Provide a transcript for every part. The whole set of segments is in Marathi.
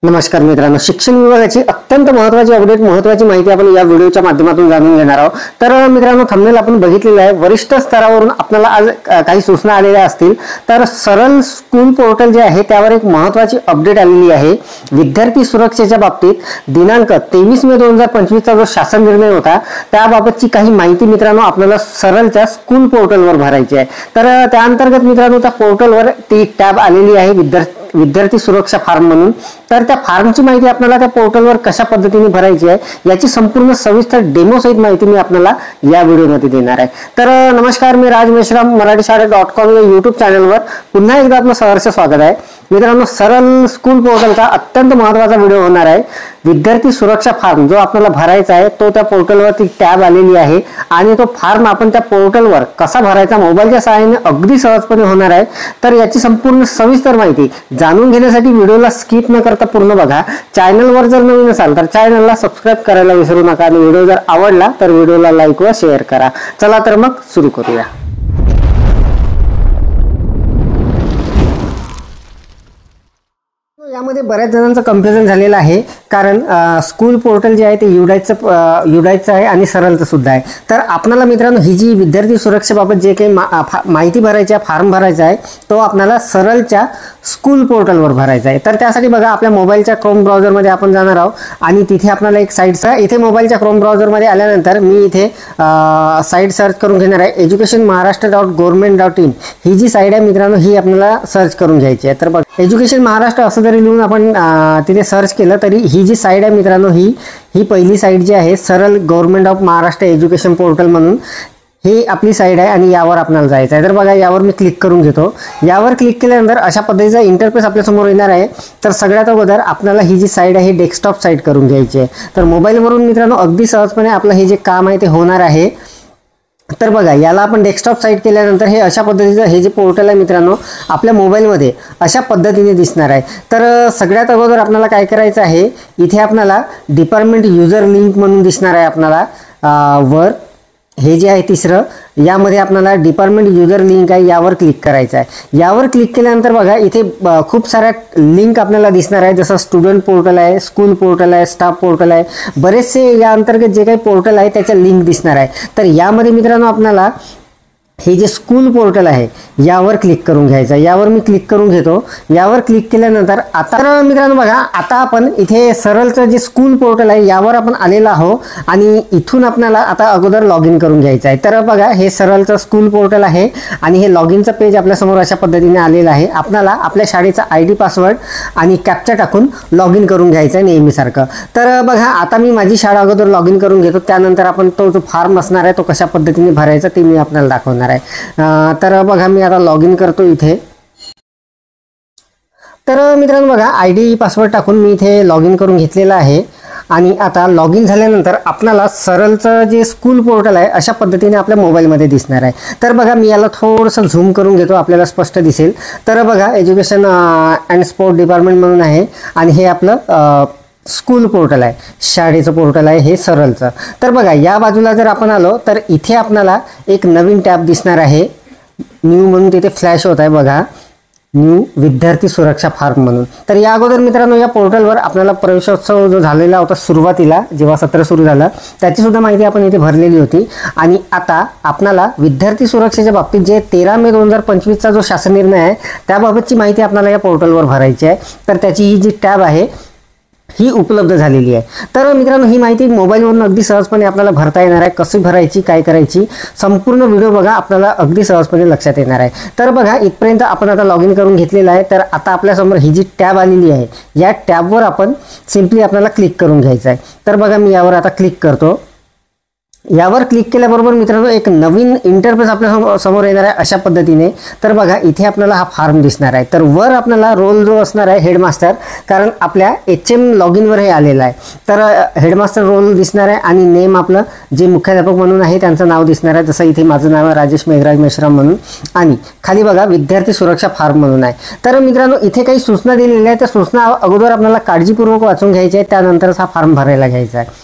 नमस्कार मित्रांनो, शिक्षण विभागाची अत्यंत महत्त्वाची अपडेट, महत्त्वाची माहिती आपण या व्हिडिओच्या माध्यमातून जाणून घेणार आहोत। तर मित्रांनो, थंबनेल आपण बघितलेलं आहे। वरिष्ठ स्तरावरून आपल्याला आज काही सूचना आलेल्या असतील। तर सरल स्कूल पोर्टल जे आहे त्यावर एक महत्त्वाची अपडेट आलेली आहे। विद्यार्थी सुरक्षेच्या बाबतीत दिनांक 23 मे 2025 चा जो शासन निर्णय होता त्याबाबतची काही माहिती मित्रांनो आपल्याला सरलच्या स्कूल पोर्टलवर भरायची आहे। तर त्या अंतर्गत मित्रांनो त्या पोर्टलवर ती टॅब आलेली आहे विद्यार्थी सुरक्षा फॉर्म म्हणून। तर त्या फॉर्मची माहिती आपल्याला त्या पोर्टलवर कशा पद्धतीने भरायची आहे याची संपूर्ण सविस्तर डेमो सहित माहिती मी आपल्याला या व्हिडिओमध्ये देणार आहे। तर नमस्कार, मी राज मेश्राम मराठीशाळा.com या YouTube चॅनलवर पुन्हा एकदा आपलं सहर्ष स्वागत आहे। मित्रांनो, सरल स्कूल पोर्टलचा अत्यंत महत्त्वाचा व्हिडिओ होणार आहे। विद्यार्थी सुरक्षा फॉर्म जो आपल्याला भरायचा आहे तो त्या पोर्टलवरती टॅब आलेली आहे आणि तो फॉर्म आपण त्या पोर्टलवर कसा भरायचा मोबाईलच्या सहाय्याने अगदी सहजपणे होणार आहे। तर याची संपूर्ण सविस्तर माहिती जाणून घेण्यासाठी व्हिडिओला स्किप न करता पूर्ण बघा। चॅनलवर जर नवीन असाल तर चॅनलला सबस्क्राइब करायला विसरू नका आणि व्हिडिओ जर आवडला तर व्हिडिओला लाईक व शेअर करा। चला तर मग सुरू करूया। यामध्ये बऱ्याच जणांचं कन्फ्युजन झालेलं आहे, कारण स्कूल पोर्टल जे आहे ते युडाईचं आहे आणि सरलचं सुद्धा आहे। तर आपल्याला मित्रांनो ही जी विद्यार्थी सुरक्षेबाबत जे काही माहिती भरायची आहे, फॉर्म भरायचा आहे तो आपल्याला सरलच्या स्कूल पोर्टलवर भरायचा आहे। तर त्यासाठी बघा, आपल्या मोबाईलच्या क्रोम ब्राउझरमध्ये आपण जाणार आहोत आणि तिथे आपल्याला एक साईट इथे मोबाईलच्या क्रोम ब्राउझरमध्ये आल्यानंतर मी इथे साईट सर्च करून घेणार आहे। educationmaharashtra.government.in ही जी साईट आहे मित्रांनो ही आपल्याला सर्च करून घ्यायची आहे। तर बघा, एज्युकेशन महाराष्ट्र असं जरी लिहून आपण तिथे सर्च केलं तरी ही जी साईट आहे मित्रांनो ही पहिली साईट जी आहे सरल government of Maharashtra education portal म्हणून ही आपली साईट आहे आणि यावर आपल्याला जायचं आहे। तर बघा, यावर मी क्लिक करून घेतो। यावर क्लिक केल्यानंतर अशा पद्धतीचा इंटरफेस आपल्या समोर येणार आहे। तर सगळ्यात अगोदर आपल्याला ही जी साईट आहे डेस्कटॉप साईट करून घ्यायची आहे। तर मोबाईलवरून मित्रांनो अगदी सहजपणे आपलं हे जे काम आहे ते होणार आहे। तर बघा, याला आपण डेस्कटॉप साईट केल्यानंतर हे अशा पद्धतीचं हे जे पोर्टल आहे मित्रांनो आपल्या मोबाईलमध्ये अशा पद्धतीने दिसणार आहे। तर सगळ्यात अगोदर आपल्याला काय करायचं आहे, इथे आपल्याला डिपार्टमेंट युजर लिंक म्हणून दिसणार आहे आपल्याला वर हे जे आहे तिसरं, यामध्ये आपल्याला डिपार्टमेंट युजर लिंक आहे यावर क्लिक करायचं आहे। यावर क्लिक केल्यानंतर बघा इथे खूप साऱ्या लिंक आपल्याला दिसणार आहे, जसं स्टुडंट पोर्टल आहे, स्कूल पोर्टल आहे, स्टाफ पोर्टल आहे, बरेचसे या अंतर्गत जे काही पोर्टल आहे त्याच्या लिंक दिसणार आहे। तर यामध्ये मित्रांनो आपल्याला हे जे स्कूल पोर्टल आहे यावर क्लिक करून घ्यायचं। यावर मी क्लिक करून घेतो। यावर क्लिक केल्यानंतर आता मित्रांनो बघा, आता आपण इथे सरलचं जे स्कूल पोर्टल आहे यावर आपण आलेलो आहोत आणि इथून आपल्याला आता अगोदर लॉग इन करून घ्यायचं आहे। तर बघा, हे सरलचं स्कूल पोर्टल आहे आणि हे लॉग इनचं पेज आपल्या समोर अशा पद्धतीने आलेलं आहे। आपल्याला आपल्या शाळेचा ID पासवर्ड आणि कॅप्चा टाकून लॉग इन करून घ्यायचं आहे नेहमीसारखं। तर बघा, आता मी माझी शाळा अगोदर लॉग इन करून घेतो, त्यानंतर आपण तो जो फॉर्म असणार आहे तो कशा पद्धतीने भरायचा ते मी आपल्याला दाखवणार आहे। तर बघा, मी आता लॉग इन करतो इथे। तर मित्रांनो बघा, ID पासवर्ड टाकून मी इथे लॉग इन करून घेतलेला आहे आणि आता लॉग इन झाल्यानंतर आपल्याला सरलचं जे स्कूल पोर्टल आहे अशा पद्धतीने आपल्या मोबाईलमध्ये दिसणार आहे। तर बघा, मी याला थोडंसं झूम करून घेतो, आपल्याला स्पष्ट दिसेल। तर बघा, एज्युकेशन अँड स्पोर्ट डिपार्टमेंट म्हणून आहे आणि हे आपलं स्कूल पोर्टल आहे, शाळेचं पोर्टल आहे हे सरलचं। तर बघा, या बाजूला जर आपण आलो तर इथे आपल्याला एक नवीन टॅब दिसणार आहे, न्यू म्हणून तिथे फ्लॅश होत आहे बघा, न्यू विद्यार्थी सुरक्षा फॉर्म म्हणून। तर या अगोदर मित्रांनो या पोर्टलवर आपल्याला प्रवेशोत्सव जो झालेला होता सुरुवातीला जेव्हा सत्र सुरू झालं त्याची सुद्धा माहिती आपण इथे भरलेली होती। आणि आता आपल्याला विद्यार्थी सुरक्षेच्या बाबतीत जे 13 मे 2025 चा जो शासन निर्णय आहे त्याबाबतची माहिती आपल्याला या पोर्टलवर भरायची आहे। तर त्याची ही जी टॅब आहे ही उपलब्ध झालेली आहे। तर मित्रांनो ही माहिती मोबाईलवरून अगदी सहजपणे आपल्याला भरता येणार आहे। कशी भरायची, काय करायची, संपूर्ण व्हिडिओ बघा, आपल्याला अगदी सहजपणे लक्षात येणार आहे। तर बघा, इथपर्यंत आपण आता लॉग इन करून घेतलेलं आहे। तर आता आपल्यासमोर ही जी टॅब आलेली आहे या टॅबवर आपण सिम्पली आपल्याला क्लिक करून घ्यायचं आहे। तर बघा, मी यावर आता क्लिक करतो। यावर क्लिक केल्याबरोबर मित्रांनो एक नवीन इंटरफेस आपल्या समोर येणार आहे अशा पद्धतीने। तर बघा, इथे आपल्याला हा फॉर्म दिसणार आहे। तर वर आपल्याला रोल जो असणार आहे हेडमास्टर, कारण आपल्या HM लॉग इनवर हे आलेलं आहे। तर हेडमास्टर रोल दिसणार आहे आणि नेम आपलं जे मुख्याध्यापक म्हणून आहे त्यांचं नाव दिसणार आहे, जसं इथे माझं नाव आहे राजेश मेघराज मेश्राम म्हणून आणि खाली बघा विद्यार्थी सुरक्षा फॉर्म म्हणून आहे। तर मित्रांनो इथे काही सूचना दिलेल्या आहेत, त्या सूचना अगोदर आपल्याला काळजीपूर्वक वाचून घ्यायच्या आहेत, त्यानंतरच हा फॉर्म भरायला घ्यायचा आहे।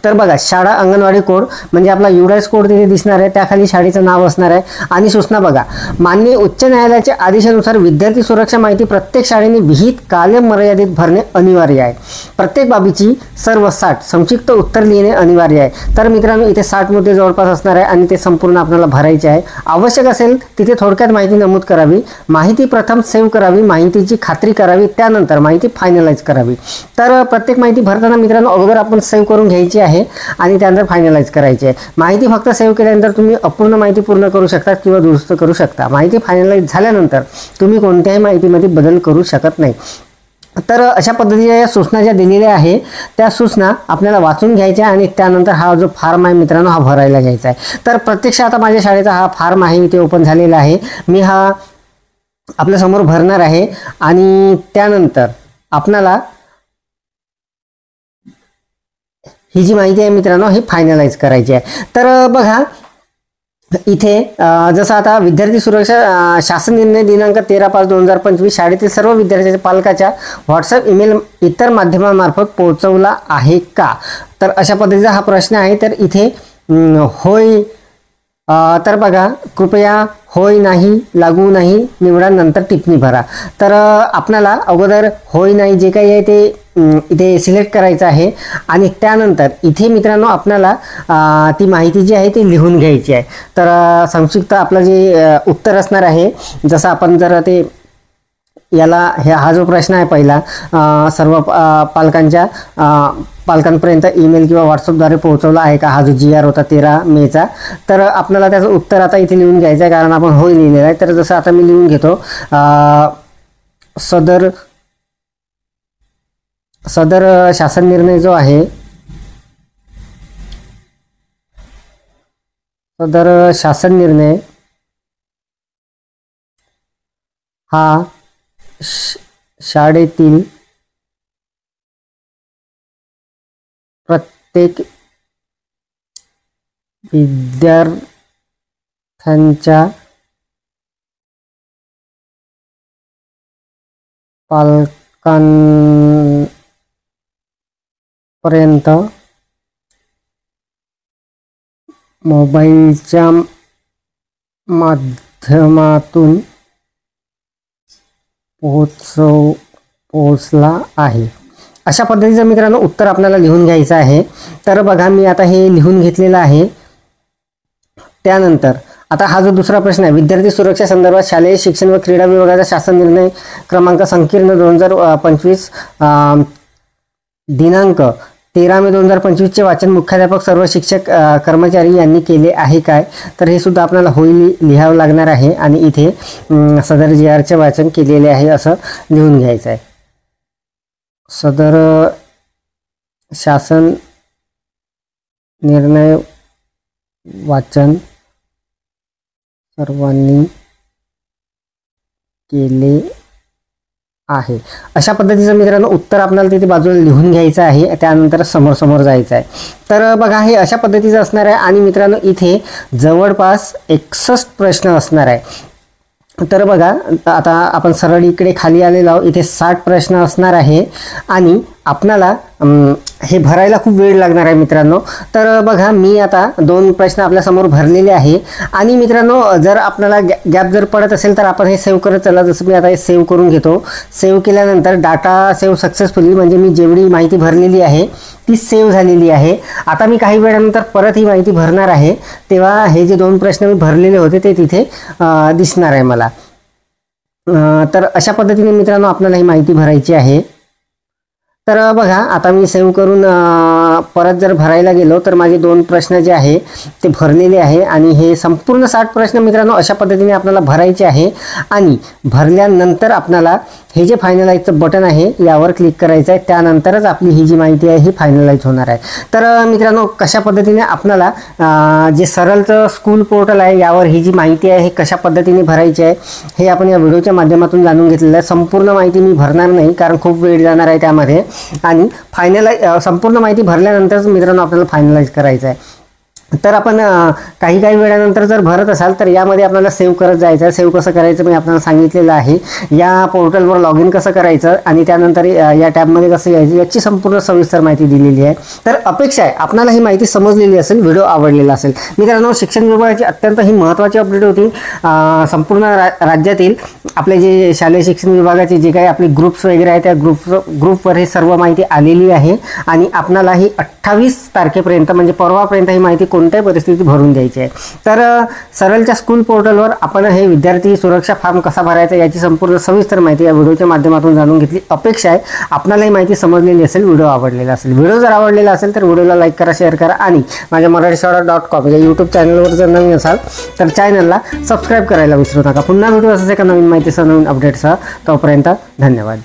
तर बघा, शाळा अंगणवाडी कोड म्हणजे आपला युडाईस कोड तिथे दिसणार आहे, त्याखाली शाळेचं नाव असणार आहे. आणि सूचना बघा, माननीय उच्च न्यायालयाच्या आदेशानुसार विद्यार्थी सुरक्षा माहिती प्रत्येक शाळेने विहित कालमर्यादित भरणे अनिवार्य आहे. प्रत्येक बाबीची सर्व 60 संक्षिप्त उत्तर लिहिणे अनिवार्य आहे. तर मित्रांनो, इथे 60 मुद्दे जवळपास असणार आहे आणि ते संपूर्ण आपल्याला भरायचे आहे. आवश्यक असेल तिथे थोडक्यात माहिती नमूद करावी, माहिती प्रथम सेव्ह करावी, माहितीची खात्री करावी, त्यानंतर माहिती फायनलाइज करावी. तर प्रत्येक माहिती भरताना मित्रांनो अगोदर आपण सेव्ह करून घ्यायची आहे आणि त्यानंतर फायनलाइज करायची आहे. माहिती फक्त सेव्ह केल्यानंतर तुम्ही अपूर्ण माहिती पूर्ण करू शकता किंवा दुरुस्त करू शकता. माहिती फायनलाइज झाल्यानंतर तुम्ही कोणत्याही माहितीमध्ये बदल करू शकत नाही. तर अशा पद्धतीच्या या सूचना ज्या दिलेल्या आहे त्या सूचना आपल्याला वाचून घ्यायच्या आणि त्यानंतर हा जो फॉर्म आहे मित्रांनो हा भरायला घ्यायचा आहे. तर प्रत्यक्ष आता माझ्या शाळेचा हा फॉर्म आहे, इथे ओपन झालेला आहे. मी हा आपल्या समोर भरणार आहे आणि त्यानंतर आपल्याला ही जी माहिती आहे मित्रांनो ही फायनलाइज करायची आहे. तर बघा, इथे जसं आता विद्यार्थी सुरक्षा शासन निर्णय दिनांक 13/5/2025 शाळेतील सर्व विद्यार्थ्यांच्या पालकाच्या व्हॉट्सअप, ईमेल, इतर माध्यमांमार्फत पोहोचवला आहे का? तर अशा पद्धतीचा हा प्रश्न आहे. तर इथे होय, तर बघा, कृपया होय, नाही, लागू, नाही निवडा, नंतर टिप्पणी भरा. तर आपल्याला अगोदर होय, नाही जे काही आहे ते इथे सिलेक्ट करायचं आहे आणि त्यानंतर इथे मित्रांनो आपल्याला ती माहिती जी आहे ती लिहून घ्यायची आहे. तर संक्षिप्त आपलं जे उत्तर असणार आहे, जसं आपण जर ते याला हा जो प्रश्न आहे पहिला, सर्व पालकांपर्यंत ईमेल किंवा व्हॉट्सअपद्वारे पोहोचवला आहे का, हा जो GR होता 13 मेचा, तर आपल्याला त्याचं उत्तर आता इथे लिहून घ्यायचं आहे कारण आपण होय लिहिलेलं आहे. तर जसं आता मी लिहून घेतो, सदर शासन निर्णय जो आहे, सदर शासन निर्णय हा शाळेतील प्रत्येक विद्यार्थ्यांच्या पालकांपर्यंत मोबाईलच्या माध्यमातून पोहोचला आहे. अशा पद्धतीचं मित्रांनो उत्तर आपल्याला लिहून घ्यायचं आहे. तर बघा, मी आता हे लिहून घेतलेलं आहे. त्यानंतर आता हा जो दुसरा प्रश्न आहे, विद्यार्थी सुरक्षा संदर्भात शालेय शिक्षण व क्रीडा विभागाचा शासन निर्णय क्रमांक संकीर्ण 2025 दिनांक 13 मे 2025 चे वाचन मुख्याध्यापक, सर्व शिक्षक, कर्मचारी यांनी केले आहे काय? तर हे सुद्धा आपल्याला होय लिहावं लागणार आहे आणि इथे सदर GRचे वाचन केलेले आहे असं लिहून घ्यायचं आहे. सदर शासन निर्णय वाचन सर्वांनी केले आहे. अशा पद्धतीचं मित्रांनो उत्तर आपल्याला तिथे बाजूला लिहून घ्यायचं आहे, त्यानंतर समोर जायचं आहे. तर बघा, हे अशा पद्धतीचं असणार आहे आणि मित्रांनो इथे जवळपास 61 प्रश्न असणार आहे. तर बघा, आता आपण सरळ इकडे खाली आलेलो आहोत. इथे 60 प्रश्न असणार आहे आणि आपल्याला हे भरायला खूप वेळ लागणार आहे मित्रांनो. तर बघा, मी आता 2 प्रश्न आपल्यासमोर भरलेले आहे आणि मित्रांनो जर आपल्याला गॅप जर पडत असेल तर आपण हे सेव्ह करत चला. जसं मी आता हे सेव्ह करून घेतो. सेव्ह केल्यानंतर डाटा सेव्ह सक्सेसफुली, म्हणजे मी जेवढी माहिती भरलेली आहे ती सेव्ह झालेली आहे. आता मी काही वेळानंतर परत ही माहिती भरणार आहे, तेव्हा हे जे 2 प्रश्न मी भरलेले होते ते तिथे दिसणार आहे मला. तर अशा पद्धतीने मित्रांनो आपल्याला ही माहिती भरायची आहे. तर बघा, आता मी सेव्ह करून परत जर भरायला गेलो तर माझे 2 प्रश्न जे आहे ते भरलेले आहे आणि हे संपूर्ण 60 प्रश्न मित्रांनो अशा पद्धतीने आपल्याला भरायचे आहे. आणि भरल्यानंतर आपल्याला हे जे फायनलाइजचं बटन आहे यावर क्लिक करायचं आहे, त्यानंतरच आपली ही जी माहिती आहे ही फायनलाइज होणार आहे. तर मित्रांनो कशा पद्धतीने आपल्याला जे सरळचं स्कूल पोर्टल आहे यावर ही जी माहिती आहे कशा पद्धतीने भरायची आहे हे आपण या व्हिडिओच्या माध्यमातून जाणून घेतलेलं आहे. संपूर्ण माहिती मी भरणार नाही कारण खूप वेळ जाणार आहे त्यामध्ये आणि संपूर्ण माहिती भरल्यानंतरच मित्रांनो आपल्याला फायनलाइज करायचं आहे. तर आपण काही वेळानंतर जर भरत असाल तर यामध्ये आपल्याला सेव्ह करत जायचं. सेव्ह कसं करायचं मी आपल्याला सांगितलेलं आहे. या पोर्टलवर लॉग इन कसं करायचं आणि त्यानंतर या टॅबमध्ये कसं यायचं याची संपूर्ण सविस्तर माहिती दिलेली आहे. तर अपेक्षा आहे आपल्याला ही माहिती समजलेली असेल, व्हिडिओ आवडलेला असेल. मित्रांनो, शिक्षण विभागाची अत्यंत ही महत्त्वाची अपडेट होती. संपूर्ण राज्यातील आपले जे शालेय शिक्षण विभागाचे जे काही आपले ग्रुप्स वगैरे आहेत त्या ग्रुपवर ही सर्व माहिती आलेली आहे आणि आपल्याला ही 28 तारखेपर्यंत म्हणजे परवापर्यंत ही माहिती कोणत्याही परिस्थितीत भरून द्यायची आहे. तर सरलच्या स्कूल पोर्टलवर आपण हे विद्यार्थी सुरक्षा फॉर्म कसा भरायचा याची संपूर्ण सविस्तर माहिती या व्हिडिओच्या माध्यमातून जाणून घेतली. अपेक्षा आहे आपल्याला ही माहिती समजलेली असेल, व्हिडिओ आवडलेला असेल. व्हिडिओ जर आवडलेला असेल तर व्हिडिओला लाईक करा, शेअर करा आणि माझ्या marathishara.com या यूट्यूब चॅनलवर जर नवीन असाल तर चॅनलला सबस्क्राईब करायला विसरू नका. पुन्हा भेटू असंच एका नवीन माहितीसह, नवीन अपडेटसह. तोपर्यंत धन्यवाद.